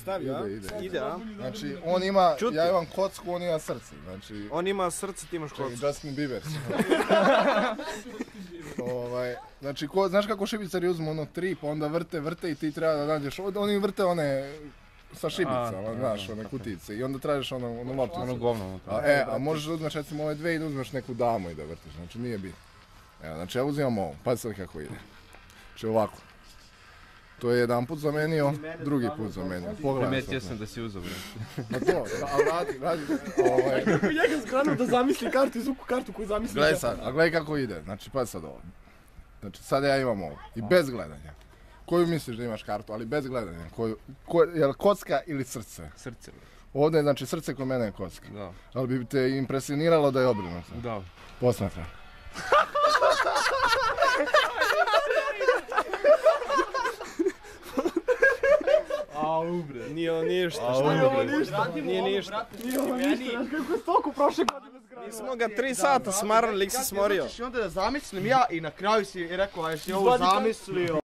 Stavio, ide, a? Znači, on ima, ja imam kocku, on ima srce. Znači... On ima srce, ti imaš kocku. Justin Bieber. Znači, znaš kako šibicari uzmu ono 3, pa onda vrte i ti treba da nađeš, oni vrte one sa šibicama, znaš, one kutice i onda tražiš ono loptu. Ono govno. A možeš da uzmeš recimo ove 2 i da uzmeš neku damu i da vrtiš, znači nije bitno. Evo, znači ja uzimam ovo, pa sad kako ide. Znači ovako. To je jedan put zamenio, drugi put zamenio. Primetio sam da si uzao, brate. Pa to, a vrati. Kako njega zgranu da zamisli kartu, izvuku kartu koju zamisli. Gledaj sad, a gledaj kako ide, znači pa sad ovo. Znači sad ja imam ovo i bez gledanja. Koju misliš da imaš kartu, ali bez gledanja? Je li kocka ili srce? Srce, brate. Ovdje je znači srce kod mene je kocka. Da. Ali bi te impresioniralo da je obrnuto. Da. Posmatra. Au bre. Nije ovo ništa. Nije ništa. Znaš kako je stoku prošle godine zgranu. Mi smo ga 3 sata smarali, lik se smorio. I onda da zamislim ja i na kraju si rekao, jesi ovo zamislio.